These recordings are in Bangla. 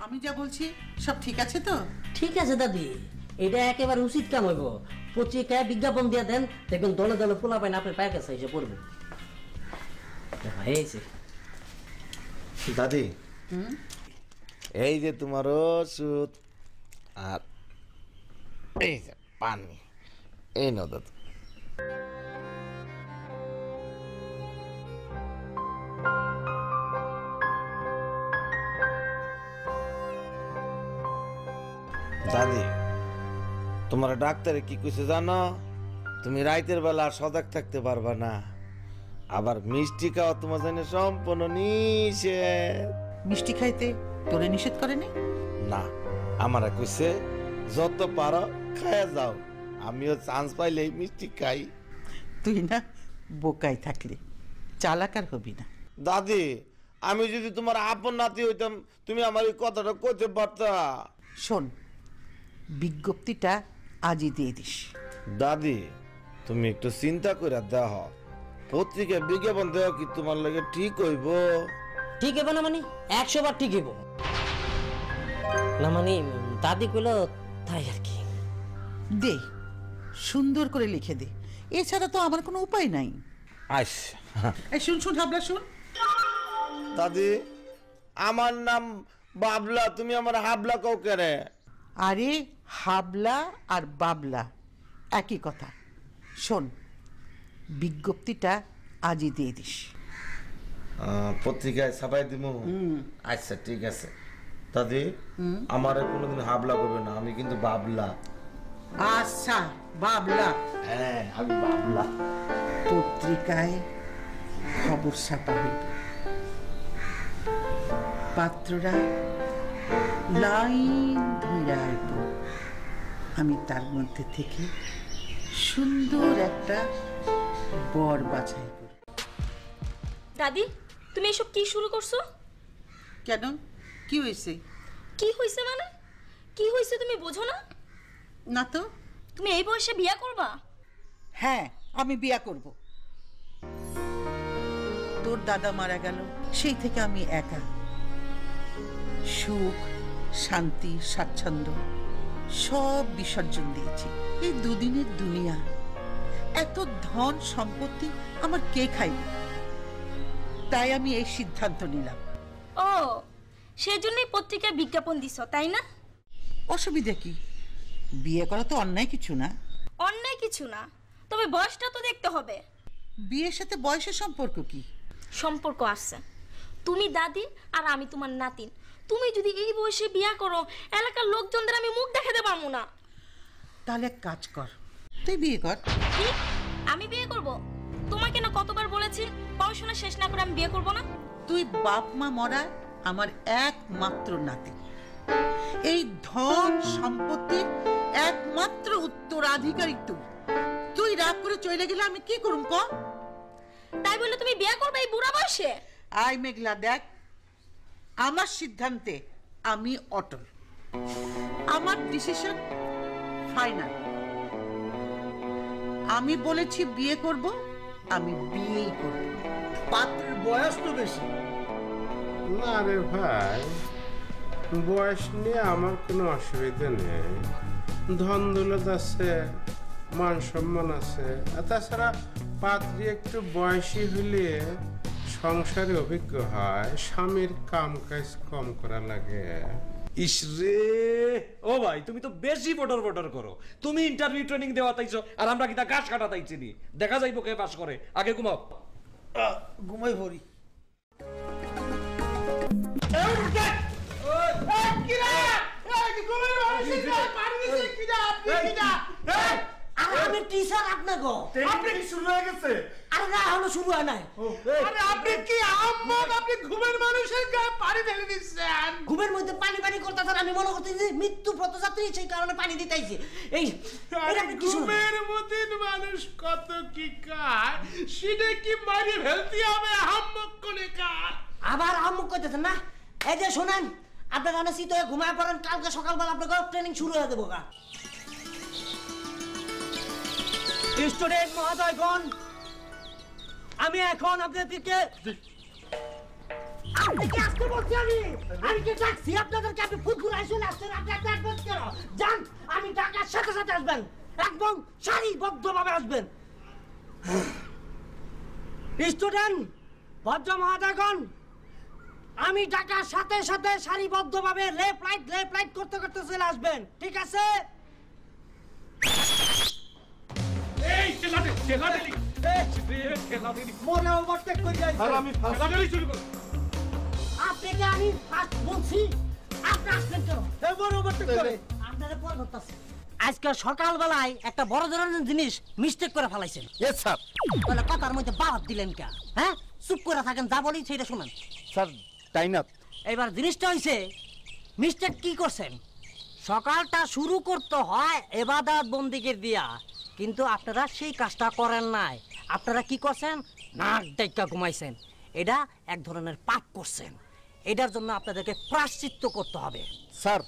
আমি যা বলছি সব ঠিক আছে তো? ঠিক আছে দাদি, এটা একেবারে উচিত কাম হইব। পত্রিকায় বিজ্ঞাপন দিয়ে দেন, দেখবেন দলে দলে পোলা পাইন আপনার পায়ের কাছে এসে পড়বে। দাদি, এই যে তোমার ওষুধ আর এই যে পানি, এই নাও দাদু। দাদি, তোমার ডাক্তারে কি কইছে জানো? তুমি রাতের বেলা আর সজাগ থাকতে পারবা না, আবার মিষ্টি খাওয়া তোমার জন্য সম্পূর্ণ নিষেধ। মিষ্টি খাইতে তোরে নিষেধ করেনি? না, আমারা কইছে যত পারো খায়া যাও, আমিও চান্স পাইলেই মিষ্টি খাই। তুই না বোকাই থাকলি, চালাক আর হবি না। দাদি, আমি যদি তোমার আপন নাতি হইতাম তুমি আমার এই কথাটা কইতে পারতা। শোন, বিজ্ঞপ্তিটা আজই দিয়ে দিস। দাদি, তুমি একটু চিন্তা করে দেখো, পত্রিকায় বিজ্ঞাপন দেওয়া কি তোমার লাগে ঠিক হইব? ঠিক হইব না মানে 100 বার ঠিক হইব না, মানে দাদি কইল তাই আর কি। দে, সুন্দর করে লিখে দে, এছাড়া তো আমার কোনো উপায় নাই। এই শুন শুন হাবলা শুন। দাদি, আমার নাম বাবলা, তুমি আমার হাবলা কও কেরে? আরে হাবলা আর বাবলা একই কথা। শোন, বিজ্ঞপ্তিটা আজই দিয়ে দিস। পত্রিকায় ছাপাই দিমু? আচ্ছা ঠিক আছে। দাদি, আমার কোনোদিন হাবলা করবে না, আমি কিন্তু বাবলা। আচ্ছা বাবলা। হ্যাঁ, আমি বাবলা। পত্রিকায় খবর ছাপা হইব, পাত্ররা লাইন ধরে আইব, আমি তার মধ্যে থেকে সুন্দর একটা বর বাছাই করব। দাদি, তুমি এসব কি শুরু করছো? কেন, কি হয়েছে? কি হয়েছে মানে? কি হয়েছে তুমি বোঝো না? না তো। তুমি এই বয়সে বিয়ে করবা? হ্যাঁ, আমি বিয়ে করব। তোর দাদা মারা গেল, সেই থেকে আমি একা। সুখ, শান্তি, স্বাচ্ছন্দ্য সব বিসর্জন দিয়েছি এই দুদিনের দুনিয়া। এত ধন সম্পত্তি আমার কে খাইবে? তাই আমি এই সিদ্ধান্ত নিলাম। ও, সেজন্যই পত্রিকায় বিজ্ঞাপন দিছো, তাই না? অসুবিধা কি? বিয়ে করা তো অন্যায় কিছু না। অন্যায় কিছু না, তবে বয়সটা তো দেখতে হবে। বিয়ের সাথে বয়সের সম্পর্ক কি? সম্পর্ক আছে। তুমি দাদি আর আমি তোমার নাতিন। তুমি যদি এই বয়সে বিয়ে করো, এলাকার লোকজনদের আমি মুখ দেখাতে পারবো না। তাহলে এক কাজ কর, তুই বিয়ে কর। কি? আমি বিয়ে করব? তোমাকে না কতবার বলেছি পড়াশোনা শেষ না করে আমি বিয়ে করব না? তুই বাপ মা মরা আমার একমাত্র নাতি, এই ধন সম্পত্তির একমাত্র উত্তরাধিকারী তুই। তুই রাগ করে চলে গেলে আমি কি করুম ক? তাই বলে তুমি বিয়ে করবে এই বুড়া বয়সে? আয় মেঘলা, দেখ, আমার সিদ্ধান্তে আমি অটল। আমার ডিসিশন ফাইনাল। আমি বলেছি বিয়ে করব, আমি বিয়েই করব। পাত্রের বয়স তো বেশি না রে ভাই, বয়স নিয়ে আমার কোনো অসুবিধা নেই। ধন দৌলত আছে, মান সম্মান আছে, আর তাছাড়া পাত্রী একটু বয়সী হলে সংসারে অভিজ্ঞ হয়, স্বামীর কাম কাজ কম করা লাগে। ইসরে, ও ভাই তুমি তো বেশি বটর বটর করো। তুমি ইন্টারভিউ ট্রেনিং দেওয়া তাইছো আর আমরা কি তা গাছ কাটা তাইছি নি? দেখা যাইবো কে পাস করে। আগে ঘুমাও। ঘুমাই ভরি। আমি টিচার আপনাকে। আপনি কি শুরু হয়ে গেছে? আরে না, এখনো শুরু হয় নাই। আরে আপনি কি আহম্মক? আপনি ঘুমের মানুষের গায়ে পানি ঢেলে দিচ্ছেন। ঘুমের মধ্যে পানি পানি করতেছেন, আমি মনে করতেছি যে মৃত্যু পথযাত্রী, সেই কারণে পানি দিতেছি। এই ঘুমের মধ্যে মানুষ কত কি খায়, সেটা কি মারি ফেলতে হবে আহম্মক কোনে কার? আবার আহম্মক করতেছেন না? এই যে শোনেন, আপনার কারণে শীত হয়ে ঘুমায় পড়েন, কালকে সকালবেলা আপনাকে ট্রেনিং শুরু হয়ে দেবো। স্টুডেন্ট মহোদয়গণ, আমি এখন আপনাদেরকে আপনি কি আসতে বলছি আমি কি ডাকছি আপনাদেরকে? আপনি ফুটবল চলে আসছেন, আপনি একটা অ্যাডভান্স করো যান। আমি ডাকার সাথে সাথে আসবেন, একদম সারিবদ্ধভাবে আসবেন। স্টুডেন্ট, ভদ্র মহোদয়গণ, আমি ডাকার সাথে সাথে সারিবদ্ধভাবে লেফট রাইট করতে করতে চলে আসবেন, ঠিক আছে? এই খেলাতে মনে ওভারটেক করে যাই। আর আমি ফাঁসাটাই শুরু করব। আপনাকে আমি ফার্স্ট বলছি, আপনি আসলেন কেন? মনে ওভারটেক করে আপনারা পর ধরতেছে। আজকে সকালবেলায় একটা বড় ধরনের জিনিস মিস্টেক করে ফেলাইছেন। Yes sir. তাহলে কথার মধ্যে বাদ দিলেন কে? হ্যাঁ, চুপ করে থাকেন, যা বলি সেটা শুনেন। স্যার তাই না? এবার জিনিসটা হইছে, মিস্টেক কি করছেন? সকালটা শুরু করতে হয় ইবাদত বন্দিগির দিয়া, কিন্তু আপনারা সেই কাজটা করেন নাই। আপনারা কি করছেন? নাক ডাইকা ঘুমাইছেন। এটা এক ধরনের পাপ করছেন। এটার জন্য আপনাদেরকে প্রায়শ্চিত্ত করতে হবে। স্যার,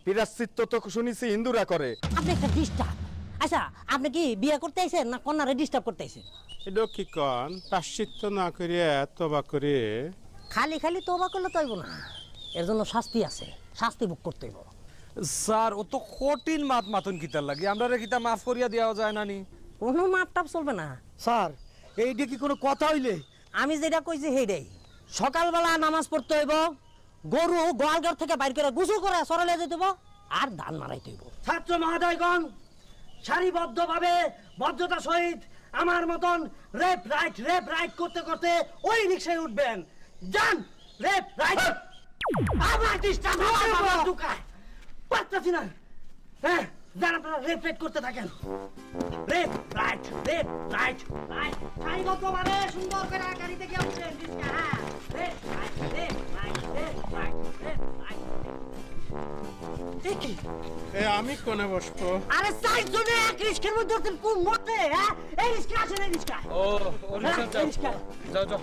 প্রায়শ্চিত্ত তো শুনেছি হিন্দুরা করে। আপনি একটা ডিস্টার্ব। আচ্ছা, আপনি কি বিয়ে করতে আইছেন না কন্যারে ডিস্টার্ব করতে আইছেন? এটা কি কন? প্রাশ্চিত্য না করিয়া তবা করে খালি খালি তওবা করলে তো হইব না, এর জন্য শাস্তি আছে, শাস্তি ভোগ করতে হইব। স্যার ও তো কঠিন মাতন কিতার লাগে, আমরা রে কিতা মাফ করিয়া দেওয়া যায় না নি? কোনো মাপ টাপ চলবে না স্যার, এইটা কি কোনো কথা হইলে? আমি যেটা কইছি সেইটাই। সকালবেলা নামাজ পড়তে হইব, গরু গোয়ালঘর থেকে বাইর করে গোসল করে সরালে যেতে হইব, আর ধান মারাইতে হইব। ছাত্র মহোদয়গণ, সারিবদ্ধভাবে ভদ্রতা সহিত আমার মতন লেফট রাইট করতে করতে ওই রিকশায় উঠবেন। যান, লেফট রাইট। আবার ডিস্টার্ব হয়, ঢুকায় পারতাছি না। হ্যাঁ, যান আপনারা লেফট রাইট করতে থাকেন। লেফট রাইট সারিবদ্ধভাবে সুন্দর করে গাড়ি থেকে উঠবেন রিকশা। হ্যাঁ, লেফট রাইট। ঠিকই। আমি কোনে বসবো? আরে চারজনে এক রিস্কের মধ্যে উঠতেন কোন মতে? হ্যাঁ, এই রিস্কা আছে না রিস্কা? ও রিকশা যাও যাও।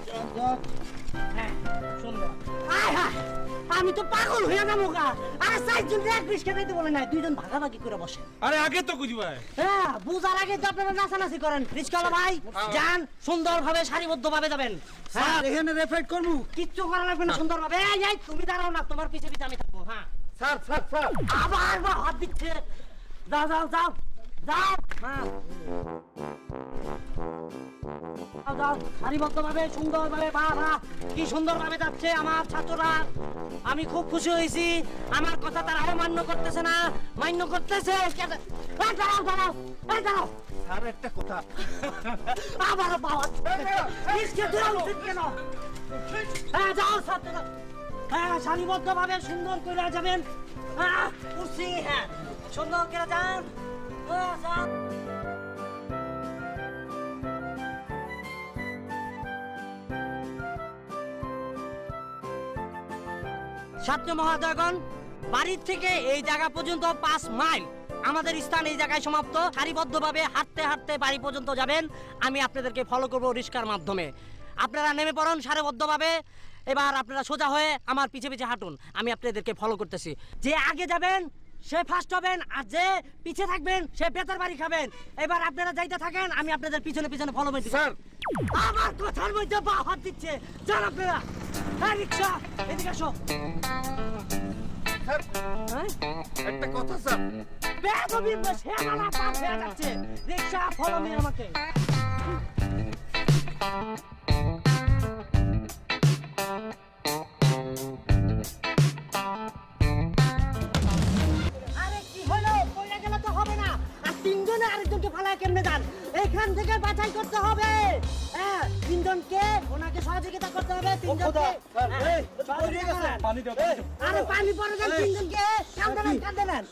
হ্যাঁ, সুন্দর। আয় হায়, আমি তো পাগল হয়ে যাবো গা। আরে চারজনে এক রিস্কা দিতে বলে নাই, দুইজন ভাগাভাগি করে বসে। আরে আগে তো কইদি ভাই। হ্যাঁ, বুঝার আগে তো আপনারা নাচানাচি করেন। রিস্কাওয়ালা ভাই, যান, সুন্দরভাবে সারিবদ্ধভাবে যাবেন। স্যার, এখানে রেফাইট করবো। কিচ্ছু করা লাগবে না, সুন্দরভাবে। এই তুমি দাঁড়াও না, তোমার পিছে পিছে আমি থাকবো। হ্যাঁ, স্যার স্যার স্যার, আবার হাত দিচ্ছে। যাও যাও যাও যাও। হ্যাঁ, যাও সারিবদ্ধভাবে সুন্দরভাবে। বাবা, কি সুন্দরভাবে যাচ্ছে আমার ছাত্ররা। আমি খুব খুশি হয়েছি। আমার কথা তারা মান্য করতেছে না, মান্য করতেছে। দাঁড়াও দাঁড়াও, এই দাঁড়াও। স্যার একটা কথা। আবার বাবা নিষ্কে দেওয়া উচিত কেন? হ্যাঁ, যাও ছাত্ররা। হ্যাঁ, সারিবদ্ধভাবে সুন্দর করে যাবেন। হ্যাঁ, উঠছি। হ্যাঁ, সুন্দর করে যান। যান। ছাত্র মহোদয়গণ, বাড়ির থেকে এই জায়গা পর্যন্ত 5 মাইল। আমাদের স্থান এই জায়গায় সমাপ্ত। সারিবদ্ধভাবে হাঁটতে হাঁটতে বাড়ি পর্যন্ত যাবেন। আমি আপনাদেরকে ফলো করব রিস্কার মাধ্যমে। আপনারা নেমে পড়ুন সারিবদ্ধভাবে। এবার আপনারা সোজা হয়ে আমার পিছে পিছে হাঁটুন। আমি আপনাদেরকে ফলো করতেছি। যে আগে যাবেন সে ফার্স্ট হবেন, আর যে পিছে থাকবেন সে বেতার বাড়ি খাবেন। এবার আপনারা যাইতে থাকেন, আমি আপনাদের পিছনে পিছনে ফলো করছি। স্যার, আমার কথার মধ্যে বা হাত দিচ্ছে। যান আপনারা। হ্যাঁ, রিক্সা এদিকে আসো। স্যার, হ্যাঁ, একটা কথা স্যার। বেদবি সে আমার পাশ হয়ে যাচ্ছে। রিক্সা ফলো মি আমাকে। আরে কি হলো? পড়ে গেলে তো হবে না। আর তিনজনে আরেকজনকে ফালায় কেমনে যান? এখান থেকে বাছাই করতে হবে। হ্যাঁ, তিনজনকে ওনাকে সহযোগিতা করতে হবে। তিনজনকে পানি দাও। আরে পানি পড়ে যান তিনজনকে। কাঁদে নেন।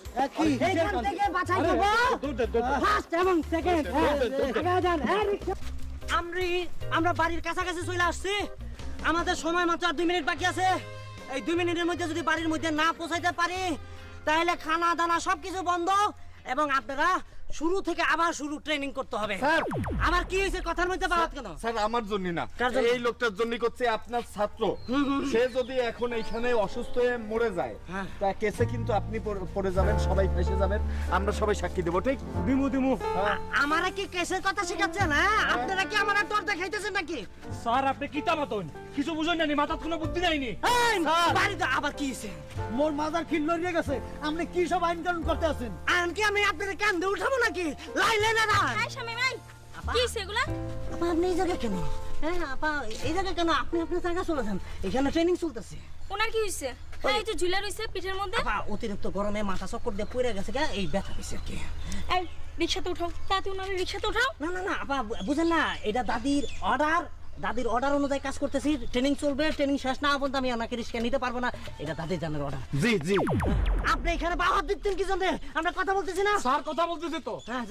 এইখান থেকে বাছাই করবো ফার্স্ট এবং সেকেন্ড। আগে যান। হ্যাঁ, রিক্সা। আমরা বাড়ির কাছাকাছি চলে আসছি। আমাদের সময় মাত্র 2 মিনিট বাকি আছে। এই 2 মিনিটের মধ্যে যদি বাড়ির মধ্যে না পৌঁছাইতে পারি, তাহলে খানা দানা সবকিছু বন্ধ এবং আপনারা শুরু থেকে আবার শুরু ট্রেনিং করতে হবে। স্যার, আমার কি হয়েছে কথার মধ্যে বাড়াত কেন? স্যার আমার জন্য না, কার জন্য? এই লোকটার জন্য করছে আপনার ছাত্র। সে যদি এখন এইখানে অসুস্থ হয়ে মরে যায়, তা কেসে কিন্তু আপনি পড়ে যাবেন, সবাই ফেসে যাবেন। আমরা সবাই সাক্ষী দেবো, ঠিক? দিমু আমারা কি কেসের কথা শিখাচ্ছেন? হ্যাঁ, আপনারা কি আমার ডর দেখাইতেছেন নাকি? স্যার আপনি কিতা মতন কিছু বুঝুন না, মাথার কোনো বুদ্ধি নাইনি। বাড়িতে আবার কি হইছে? মোর মাজার খিল লড়িয়ে গেছে, আপনি কি সব আইন কানুন করতে আছেন? আনকি আমি আপনাদের কান্দে উঠাবো নাকি? লাইলে না না। এই শামিম ভাই, কি হইছে এগুলা? আপা আপনি এই জায়গায় কেন? হ্যাঁ আপা এই জায়গায় কেন? আপনি আপনার জায়গা চলে যান, এখানে ট্রেনিং চলতেছে। ওনার কি হইছে? হ্যাঁ, এই যে ঝুলা রইছে পিঠের মধ্যে। আপা অতিরিক্ত গরমে মাথা চক্কর দিয়ে পড়ে গেছে গা, এই ব্যথা হইছে আর কি। এই রিকশাতে উঠাও, তাতে ওনারে রিকশাতে উঠাও। না না না আপা বুঝেন না, এটা দাদির অর্ডার অনুযায়ী কাজ করতেছি। ট্রেনিং চলবে, ট্রেনিং শেষ না পর্যন্ত আমি ওনাকে রিস্কা নিতে পারবো না, এটা দাদির জানের অর্ডার। জি জি। আপনি এখানে বাহার দিচ্ছেন কি জন্য? আমরা কথা বলতেছি না। স্যার কথা বলতেছে তো। হ্যাঁ